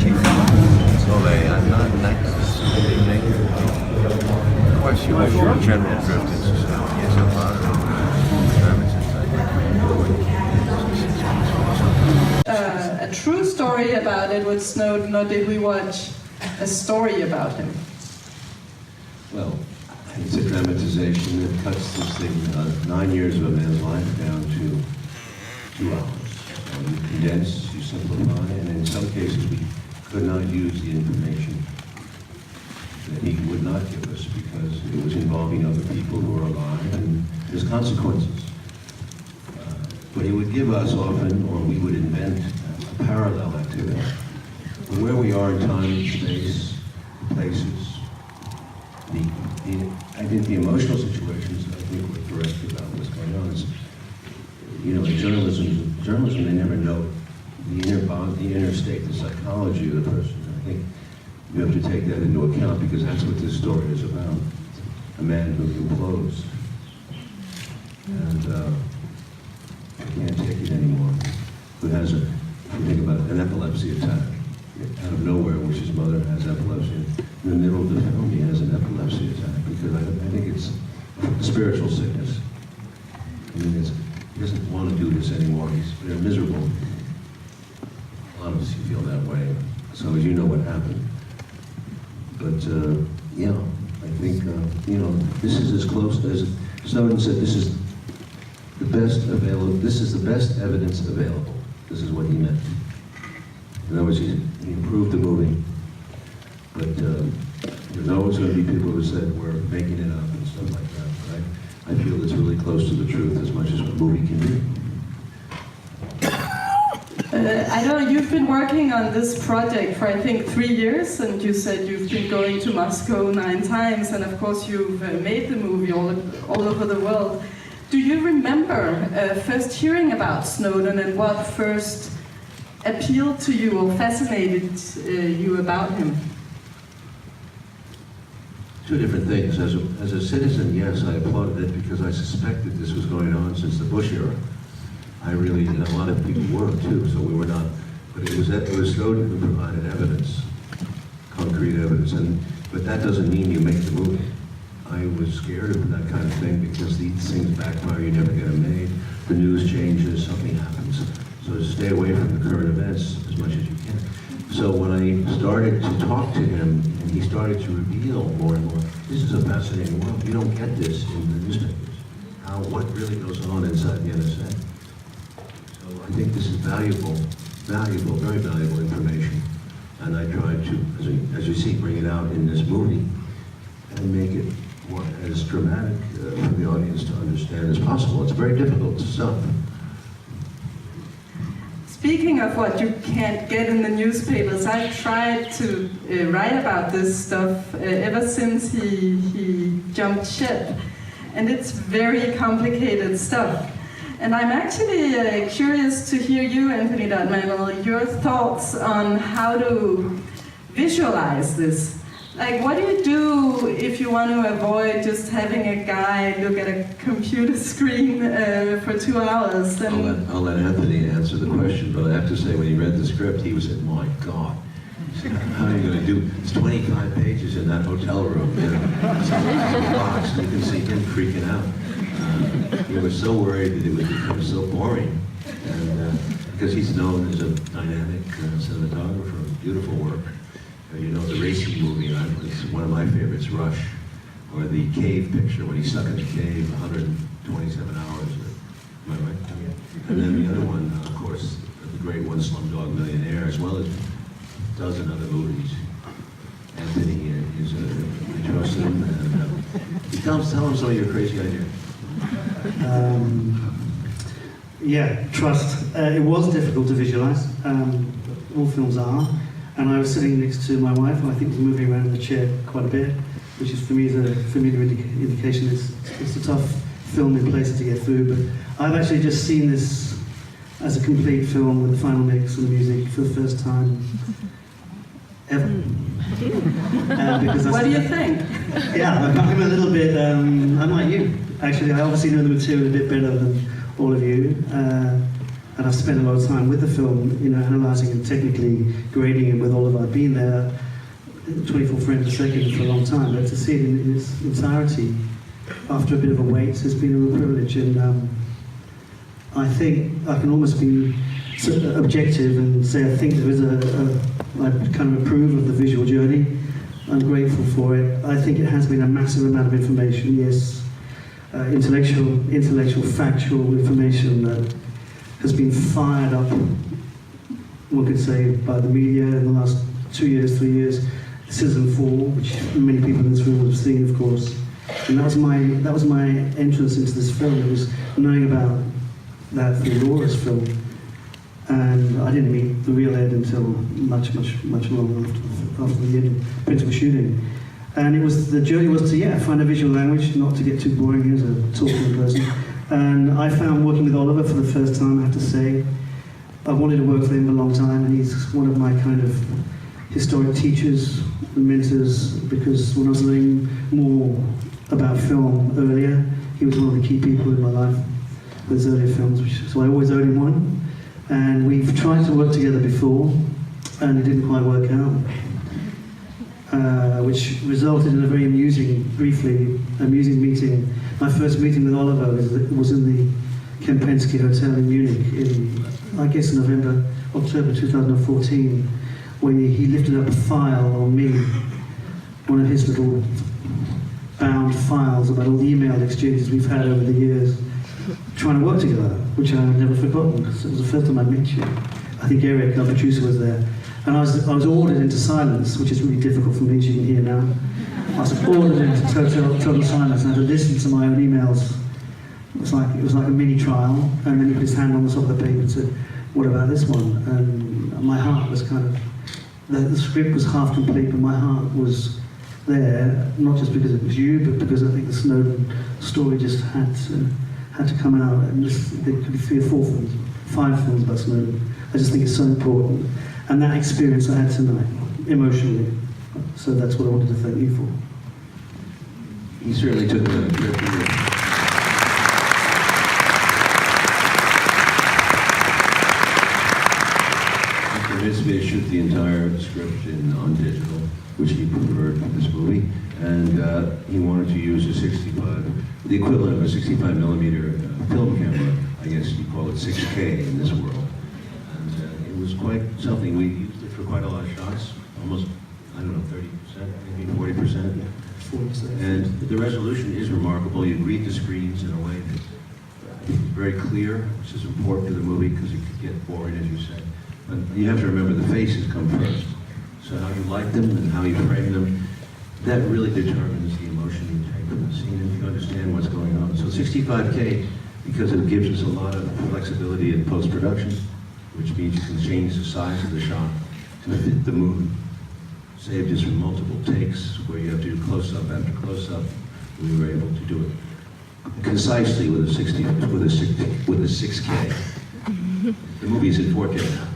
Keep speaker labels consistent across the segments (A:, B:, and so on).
A: So I'm not negative. Of course, you wish your general drift is yes, a lot of
B: a true story about Edward Snowden, or did we watch a story about him?
C: Well, it's a dramatization that cuts this thing, 9 years of a man's life down to 2 hours. You condense, you simplify, and in some cases we could not use the information that he would not give us because it was involving other people who are alive and there's consequences. But he would give us often, or we would invent a parallel activity. But where we are in time, space, places, I think the emotional situations, I think we're correct about what's going on. Is, you know, in journalism, they never know the inner state, the psychology of the person. I think you have to take that into account because that's what this story is about. A man who implodes. And I can't take it anymore. Who has if you think about it, an epilepsy attack. Out of nowhere, which his mother has epilepsy. In the middle of the film, he has an epilepsy attack because I think it's a spiritual sickness. I mean, he doesn't want to do this anymore. They're miserable. A lot of us feel that way. So as you know what happened. But yeah, I think you know, this is as close as Snowden said. This is the best available. This is the best evidence available. This is what he meant. In other words, he improved the movie, but there's always going to be people who said we're making it up and stuff like that. But I feel it's really close to the truth as much as a movie can be.
B: I know you've been working on this project for I think 3 years, and you said you've been going to Moscow 9 times, and of course you've made the movie all over the world. Do you remember first hearing about Snowden and what first appealed to you or fascinated you about him?
C: Two different things. As a citizen, yes, I applauded it because I suspected this was going on since the Bush era. I really did. A lot of people were too, so we were not. But it was Snowden who provided evidence, concrete evidence, but that doesn't mean you make the movie. I was scared of that kind of thing because these things backfire. You never get them made. The news changes. Something happens. So to stay away from the current events as much as you can. So when I started to talk to him, and he started to reveal more and more, this is a fascinating world. You don't get this in the newspapers. What really goes on inside the NSA. So I think this is valuable, very valuable information. And I tried to, as you see, bring it out in this movie and make it more as dramatic for the audience to understand as possible. It's very difficult stuff.
B: Speaking of what you can't get in the newspapers, I've tried to write about this stuff ever since he jumped ship. And it's very complicated stuff. And I'm actually curious to hear you, Anthony Dod Mantle, your thoughts on how to visualize this. Like, what do you do if you want to avoid just having a guy look at a computer screen for 2 hours? And
C: I'll let Anthony answer the question, but I have to say, when he read the script, he was like, my God. How are you going to do? It's 25 pages in that hotel room. You know, it's a box. You can see him freaking out. He was so worried that it would become so boring, and because he's known as a dynamic cinematographer, beautiful work. You know, the racing movie, it's one of my favorites, Rush, or the cave picture when he's stuck in the cave 127 hours. Am I right? And then the other one, of course, the great one, Slumdog Millionaire, as well as a dozen other movies. Anthony is I trust him. And, tell him some of your crazy ideas.
D: Yeah, trust. It was difficult to visualize. All films are. And I was sitting next to my wife, and I think was moving around in the chair quite a bit, which is for me is a familiar indication it's a tough film in places to get through. But I've actually just seen this as a complete film with the final mix and the music for the first time ever.
B: What do you think?
D: Yeah, I'm a little bit, I'm like you. Actually, I obviously know the material a bit better than all of you. and I've spent a lot of time with the film, analysing and technically grading it with Oliver. I've been there 24 frames a second for a long time, but to see it in its entirety after a bit of a wait has been a real privilege. And I think I can almost be objective and say I think there is I kind of approve of the visual journey. I'm grateful for it. I think it has been a massive amount of information, yes, intellectual, factual information that has been fired up, one could say, by the media in the last 2 years, 3 years. Season 4, which many people in this room have seen, of course. And that was my entrance into this film. It was knowing about that through Laura's film. And I didn't meet the real Ed until much long after the end of principal shooting. And the journey was to find a visual language, not to get too boring as a talking person. And I found working with Oliver for the first time, I have to say, I wanted to work with him for a long time, and he's one of my kind of historic teachers and mentors, because when I was learning more about film earlier, he was one of the key people in my life with his earlier films, so I always owed him one. And we've tried to work together before, and it didn't quite work out, which resulted in a very amusing meeting. My first meeting with Oliver was in the Kempinski Hotel in Munich in, I guess, October 2014, where he lifted up a file on me, one of his little bound files about all the email exchanges we've had over the years, trying to work together, which I've never forgotten, because it was the first time I met you. I think Eric, our producer, was there. And I was ordered into silence, which is really difficult for me, as you can hear now. I was ordered into total silence, and I had to listen to my own emails. It was like a mini trial, and then he put his hand on the top of the paper and said, "What about this one?" And my heart was kind of, the script was half complete, but my heart was there, not just because it was you, but because I think the Snowden story just had to come out. And there could be 3 or 4 films, 5 films about Snowden. I just think it's so important. And that experience I had tonight, emotionally. So that's what I wanted to thank you for.
C: He certainly took a trip here. He convinced me to shoot the entire script on digital, which he preferred for this movie. And he wanted to use the equivalent of a 65 millimeter film camera. I guess you call it 6K in this world. And it was quite something. We used it for quite a lot of shots, almost, 30%, maybe 40%.
D: Yeah, 40%.
C: And the resolution is remarkable. You read the screens in a way that's very clear, which is important to the movie because it could get boring, as you said. But you have to remember the faces come first. So how you light them and how you frame them, that really determines the emotion you take from the scene and you understand what's going on. So 65K, because it gives us a lot of flexibility in post-production, which means you can change the size of the shot to fit the mood. Saved us from multiple takes where you have to do close-up after close-up. We were able to do it concisely with a 6K. The movie's in 4K now.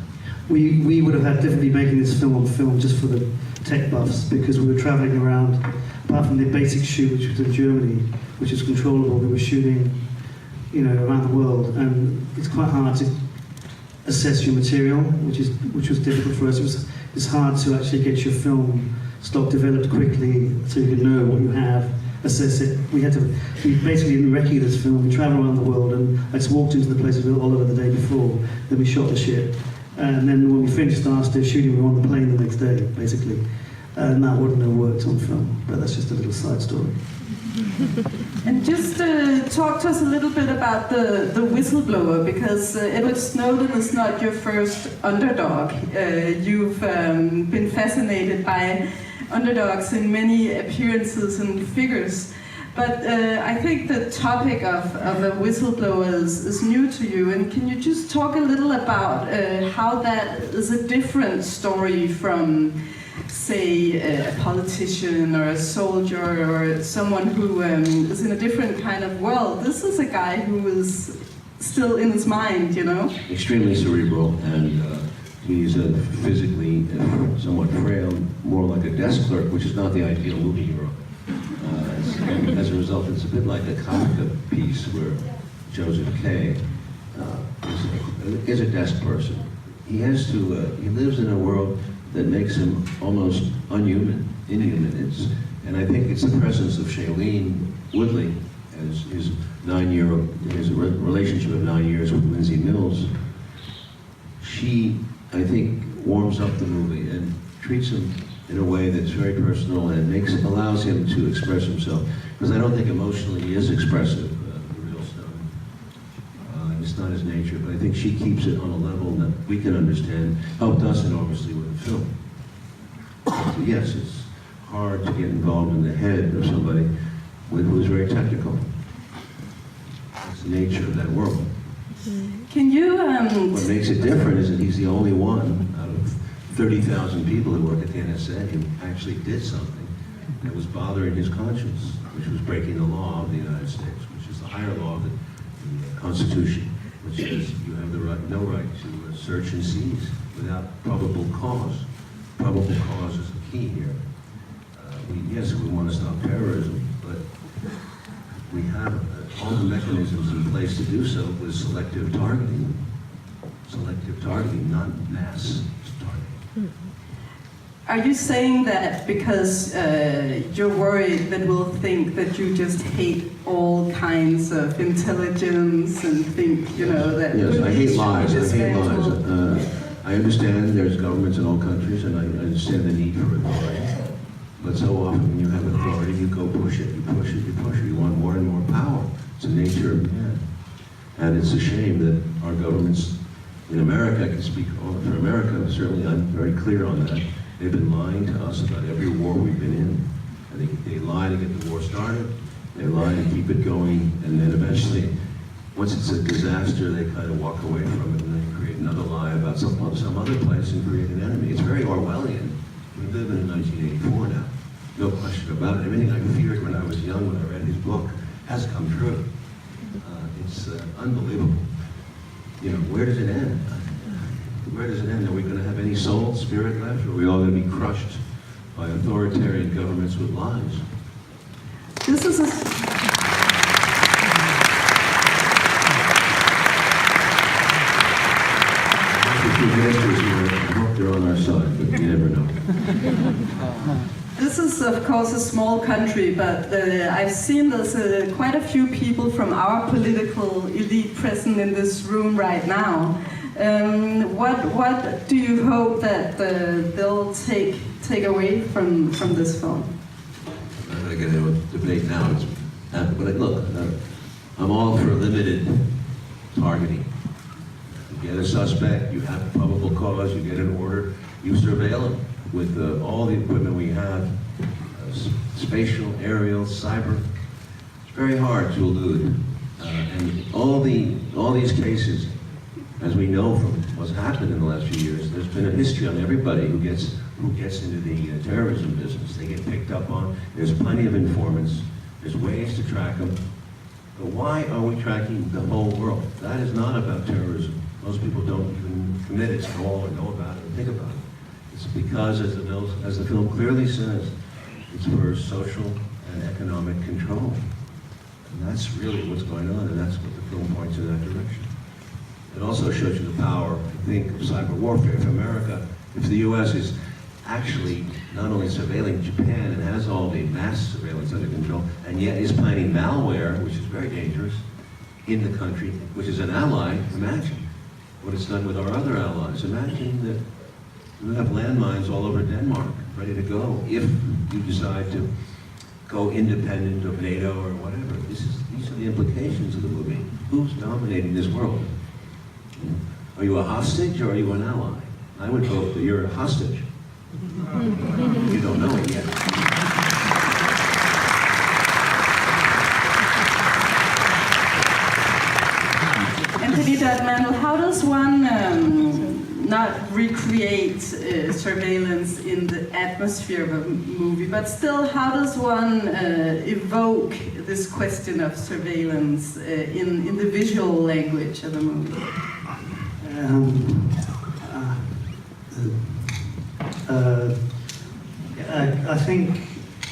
D: We would have had difficulty making this film on film just for the tech buffs, because we were traveling around, apart from the basic shoot, which was in Germany, which is controllable, we were shooting, around the world, and it's quite hard to assess your material, which was difficult for us. It's hard to actually get your film stock developed quickly so you can know what you have, assess it. We basically didn't recce this film. We traveled around the world, and I just walked into the place with Oliver the day before, then we shot the shit. And then when we finished our day shooting, we were on the plane the next day, basically. And that wouldn't have worked on film, but that's just a little side story.
B: And just talk to us a little bit about the whistleblower, because Edward Snowden is not your first underdog. You've been fascinated by underdogs in many appearances and figures. But I think the topic of a whistleblower is new to you. And can you just talk a little about how that is a different story from, say, a politician or a soldier or someone who is in a different kind of world? This is a guy who is still in his mind,
C: Extremely cerebral, and he's physically somewhat frail, more like a desk clerk, which is not the ideal movie hero. As a result, it's a bit like a Kafka piece where Joseph K. is a desk person. He has to, he lives in a world that makes him almost inhuman. And I think it's the presence of Shailene Woodley as his relationship of 9 years with Lindsay Mills. She, I think, warms up the movie and treats him in a way that's very personal and allows him to express himself. Because I don't think emotionally he is expressive, the real Snowden. It's not his nature, but I think she keeps it on a level that we can understand. Helped us enormously with the film. So yes, it's hard to get involved in the head of somebody who is very technical. It's the nature of that world.
B: Can you...
C: What makes it different is that he's the only one out of 30,000 people who work at the NSA who actually did something that was bothering his conscience, which was breaking the law of the United States, which is the higher law of the Constitution, which says you have no right to search and seize without probable cause. Probable cause is the key here. Yes, we want to stop terrorism, but we have all the mechanisms in place to do so with selective targeting. Selective targeting, not mass targeting.
B: Are you saying that because you're worried that we'll think that you just hate all kinds of intelligence and think, you know, that...
C: Yes, I hate lies. I hate
B: dismantle-
C: lies. I understand there's governments in all countries, and I understand the need for authority. But so often when you have authority, you go push it, you push it, you push it. You want more and more power. It's the nature of man. And it's a shame that our governments in America, I can speak for America, certainly I'm very clear on that. They've been lying to us about every war we've been in. And they lie to get the war started. They lie to keep it going. And then eventually, once it's a disaster, they kind of walk away from it and then create another lie about some other place and create an enemy. It's very Orwellian. We live in 1984 now. No question about it. Everything I feared when I was young, when I read his book, has come true. It's unbelievable. You know, where does it end? Where does it end? Are we going to have any soul, spirit left? Or are we all going to be crushed by authoritarian governments with lies?
B: This is a...
C: I hope they're on our side, but you never know.
B: This is, of course, a small country, but I've seen there's quite a few people from our political elite present in this room right now. What do you hope that they'll take away from this film?
C: I'm not going to get into a debate now, but look, I'm all for limited targeting. You get a suspect, you have probable cause, you get an order, you surveil him with all the equipment we have, spatial, aerial, cyber. It's very hard to elude. And all these cases, as we know from what's happened in the last few years, there's been a history on everybody who gets into the terrorism business. They get picked up on. There's plenty of informants. There's ways to track them. But why are we tracking the whole world? That is not about terrorism. Most people don't even commit it at all or know about it or think about it. It's because, as the film clearly says, it's for social and economic control. And that's really what's going on, and that's what the film points in that direction. It also shows you the power, I think, of cyber warfare. If America, if the US is actually not only surveilling Japan and has all the mass surveillance under control, and yet is planning malware, which is very dangerous, in the country, which is an ally, imagine what it's done with our other allies. Imagine that we have landmines all over Denmark, ready to go, if you decide to go independent of NATO or whatever. These are the implications of the movie. Who's dominating this world? Are you a hostage or are you an ally? I would hope that you're a hostage. You don't know it yet.
B: Anthony Dod Mantle, how does one not recreate surveillance in the atmosphere of a movie, but still, how does one evoke this question of surveillance in the visual language of a movie?
D: I think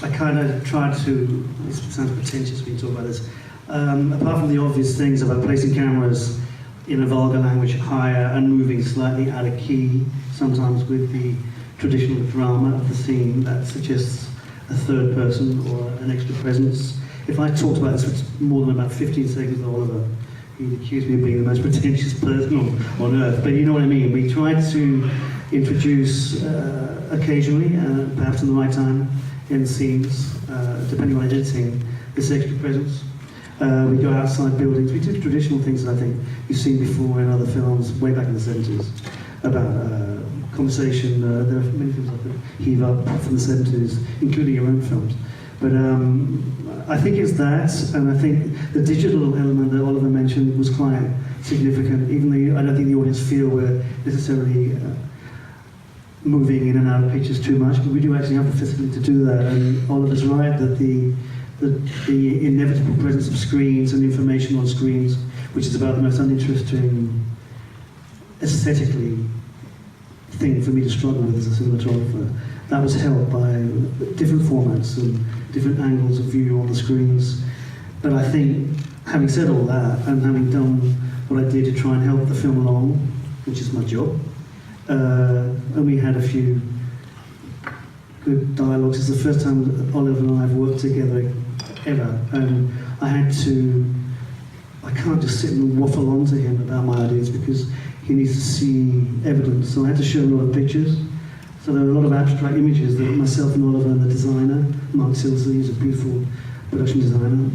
D: I kind of try to, it sounds pretentious when you talk about this, apart from the obvious things about placing cameras in a vulgar language, higher and moving slightly out of key, sometimes with the traditional drama of the scene that suggests a third person or an extra presence. If I talked about this for more than about 15 seconds with Oliver, he'd accuse me of being the most pretentious person on earth. But you know what I mean. We tried to introduce occasionally, perhaps in the right time, in scenes, depending on editing, this extra presence. We go outside buildings. We do traditional things that I think you've seen before in other films, way back in the 70s, about conversation. There are many films I could heave up from the 70s, including your own films. But I think it's that, and I think the digital element that Oliver mentioned was quite significant, even though I don't think the audience feel we're necessarily moving in and out of pictures too much, but we do actually have the facility to do that. And Oliver's right that the inevitable presence of screens and information on screens, which is about the most uninteresting aesthetically thing for me to struggle with as a cinematographer, that was helped by different formats and different angles of view on the screens. But I think, having said all that, and having done what I did to try and help the film along, which is my job, and we had a few good dialogues. It's the first time that Oliver and I have worked together ever, and I can't just sit and waffle on to him about my ideas because he needs to see evidence. So I had to show him a lot of pictures. So there were a lot of abstract images that myself and Oliver and the designer, Mark Silsley, who's a beautiful production designer,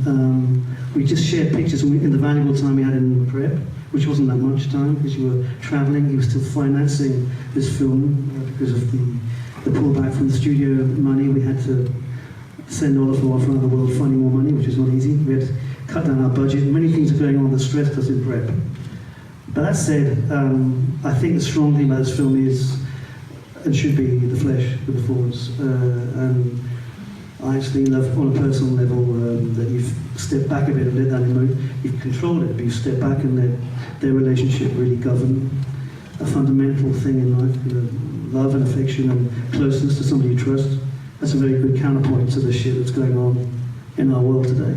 D: we just shared pictures in the valuable time we had in prep, which wasn't that much time because you were traveling. He was still financing this film because of the pullback from the studio money. We had to send Oliver off around the world finding more money, which was not easy. We had to cut down our budget. Many things are going on that stressed us in prep. But that said, I think the strong thing about this film is, and should be, the flesh, the performance. And I actually love, on a personal level, that you've stepped back a bit and let that emotion, you've controlled it, but you've stepped back and let their relationship really govern a fundamental thing in life, love and affection and closeness to somebody you trust. That's a very good counterpoint to the shit that's going on in our world today.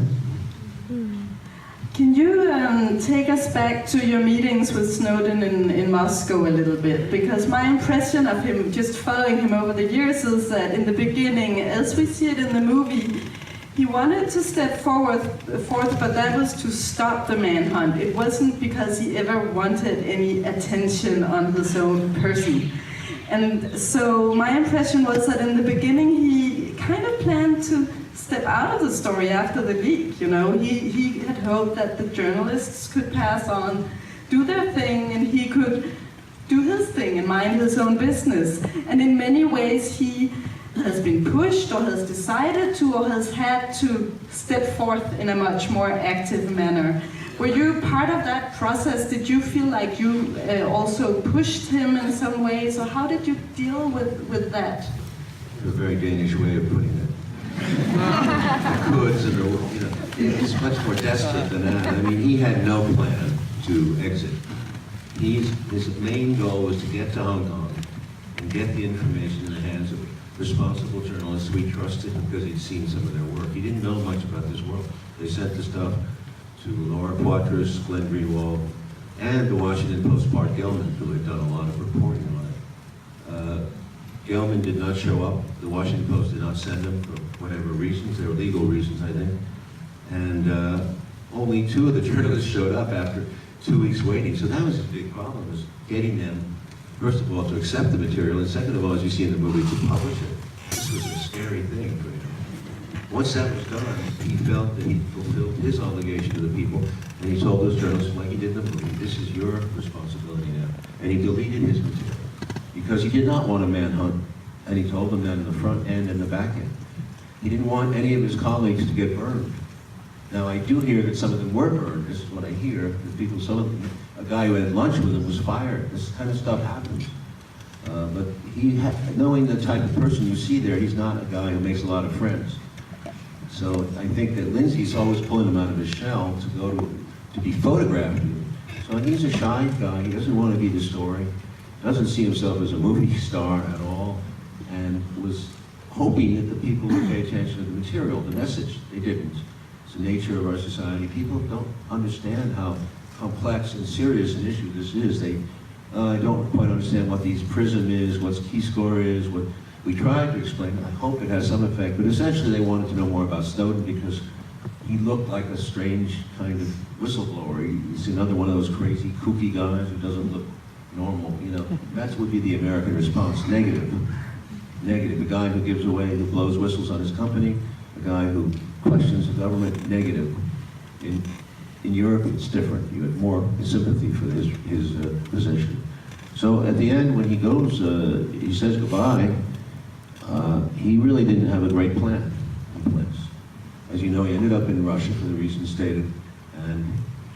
B: Can you take us back to your meetings with Snowden in Moscow a little bit? Because my impression of him, just following him over the years, is that in the beginning, as we see it in the movie, he wanted to step forth, but that was to stop the manhunt. It wasn't because he ever wanted any attention on his own person. And so my impression was that in the beginning, he kind of planned to step out of the story after the leak, you know. He had hoped that the journalists could pass on, do their thing, and he could do his thing and mind his own business. And in many ways, he has been pushed or has decided to or has had to step forth in a much more active manner. Were you part of that process? Did you feel like you also pushed him in some ways, or how did you deal with that?
C: A very Danish way of putting it. The coulds and the, it's much more desperate than that. I mean, he had no plan to exit. His main goal was to get to Hong Kong and get the information in the hands of responsible journalists we trusted because he'd seen some of their work. He didn't know much about this world. They sent the stuff to Laura Poitras, Glenn Greenwald, and the Washington Post Bart Gellman, who had done a lot of reporting on it. Gellman did not show up. The Washington Post did not send him for whatever reasons. They were legal reasons, I think. And only 2 of the journalists showed up after 2 weeks waiting. So that was a big problem, was getting them, first of all, to accept the material, and second of all, as you see in the movie, to publish it. This was a scary thing for him. Once that was done, he felt that he fulfilled his obligation to the people, and he told those journalists, like he did in the movie, this is your responsibility now. And he deleted his material, because he did not want a manhunt, and he told them that in the front end and the back end. He didn't want any of his colleagues to get burned. Now, I do hear that some of them were burned. This is what I hear. The people, some of them, a guy who had lunch with him was fired. This kind of stuff happens. But knowing the type of person you see there, he's not a guy who makes a lot of friends. So I think that Lindsay's always pulling him out of his shell to go to be photographed. So he's a shy guy. He doesn't want to be the story. Doesn't see himself as a movie star at all, and was hoping that the people would pay attention to the material, the message. They didn't. It's the nature of our society. People don't understand how complex and serious an issue this is. I don't quite understand what these PRISM is, what Keyscore is, what we tried to explain. I hope it has some effect, but essentially they wanted to know more about Snowden because he looked like a strange kind of whistleblower. He's another one of those crazy, kooky guys who doesn't look normal, you know. That would be the American response, negative. Negative, a guy who gives away, who blows whistles on his company, a guy who questions the government, negative. In Europe, it's different. You have more sympathy for his position. So at the end, when he goes, he says goodbye, he really didn't have a great plan in place. As you know, he ended up in Russia for the reasons stated, and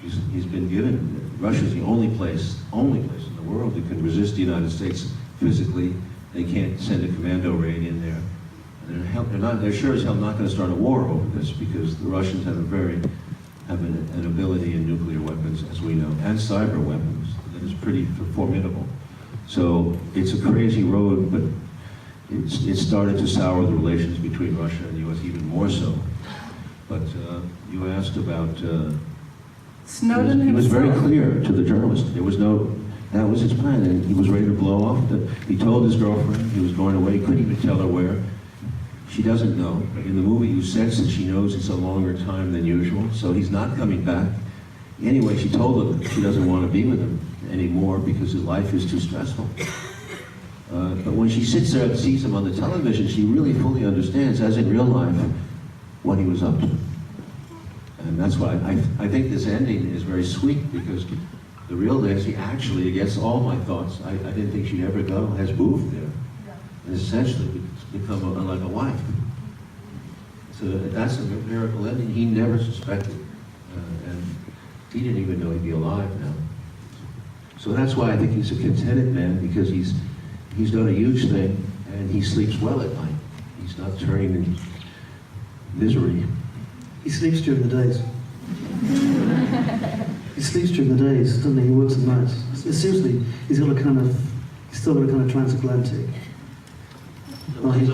C: he's been given, Russia's the only place in the world that can resist the United States physically. They can't send a commando raid in there. And they're sure as hell not going to start a war over this because the Russians have an ability in nuclear weapons, as we know, and cyber weapons that is pretty formidable. So it's a crazy road, but it started to sour the relations between Russia and the U.S. even more so. But you asked about
B: Snowden
C: he was very
B: himself.
C: clear to the journalist. That was his plan, and he was ready to blow off. He told his girlfriend he was going away. He couldn't even tell her where. She doesn't know. In the movie, you sense that she knows it's a longer time than usual, so he's not coming back. Anyway, she told him she doesn't want to be with him anymore because his life is too stressful. But when she sits there and sees him on the television, she really fully understands, as in real life, what he was up to. And that's why I think this ending is very sweet because the real Nancy actually, against all my thoughts, I didn't think she'd ever go, has moved there. And essentially become like a wife. So that's a miracle ending he never suspected. And he didn't even know he'd be alive now. So that's why I think he's a contented man, because he's done a huge thing and he sleeps well at night. He's not turning in misery.
D: He sleeps during the days. He sleeps during the days, doesn't he? He works at night. Seriously, he's still got a kind of transatlantic.
C: Well, he's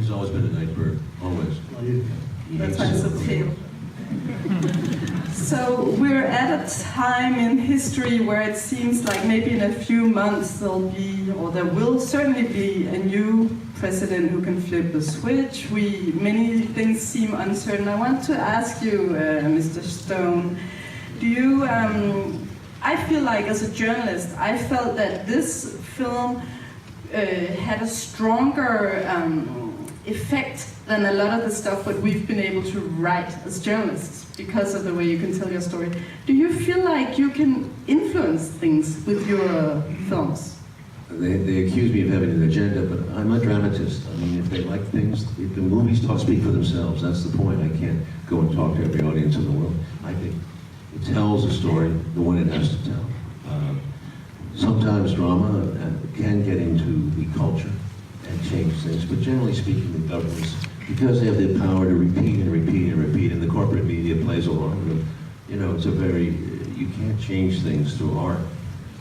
C: always been a night bird, always.
B: That's why it's so pale. So we're at a time in history where it seems like maybe in a few months there will certainly be a new president who can flip the switch. Many things seem uncertain. I want to ask you, Mr. Stone, I feel like as a journalist, I felt that this film had a stronger effect than a lot of the stuff that we've been able to write as journalists because of the way you can tell your story. Do you feel like you can influence things with your films?
C: They accuse me of having an agenda, but I'm a dramatist. I mean, if they like things, if the movies speak for themselves. That's the point. I can't go and talk to every audience in the world. I think it tells a story the one it has to tell. Sometimes drama can get into the culture and change things, but generally speaking, the governments, because they have the power to repeat and repeat and repeat, and the corporate media plays along, it's you can't change things through art.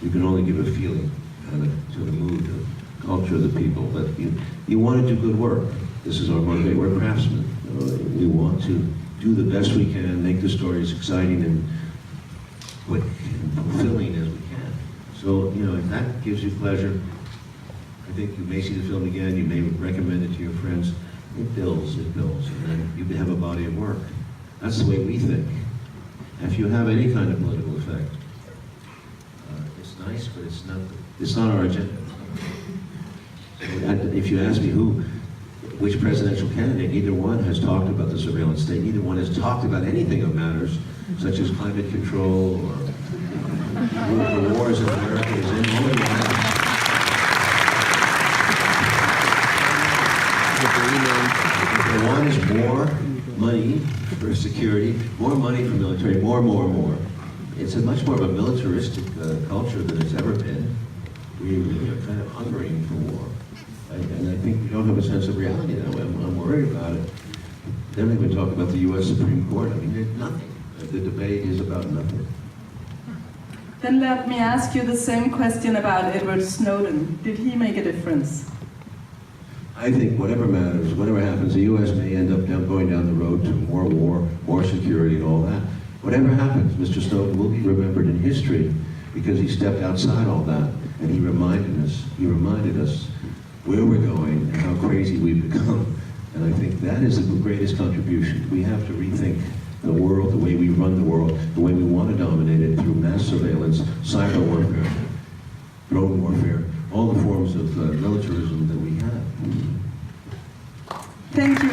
C: You can only give a feeling to the mood, the culture of the people, but you want to do good work. This is our motivation. We're craftsmen. We want to do the best we can, make the stories exciting and quick and fulfilling as we can. So, if that gives you pleasure, I think you may see the film again, you may recommend it to your friends. It builds, and then you have a body of work. That's the way we think. If you have any kind of political effect, it's nice, but it's not our agenda. So if you ask me which presidential candidate, neither one has talked about the surveillance state, neither one has talked about anything that matters, such as climate control or the wars that America is in. The one is more money for security, more money for military, more. It's a much more of a militaristic culture than it's ever been. We really are kind of hungering for war. And I think we don't have a sense of reality that way. I'm worried about it. They don't even talk about the U.S. Supreme Court. I mean, there's nothing. The debate is about nothing.
B: Then let me ask you the same question about Edward Snowden. Did he make a difference?
C: I think whatever happens, the U.S. may end up going down the road to more war, more security, and all that. Whatever happens, Mr. Snowden will be remembered in history because he stepped outside all that and he reminded us where we're going and how crazy we've become. And I think that is the greatest contribution. We have to rethink the world, the way we run the world, the way we want to dominate it through mass surveillance, cyber warfare, drone warfare, all the forms of militarism that we have.
B: Thank you.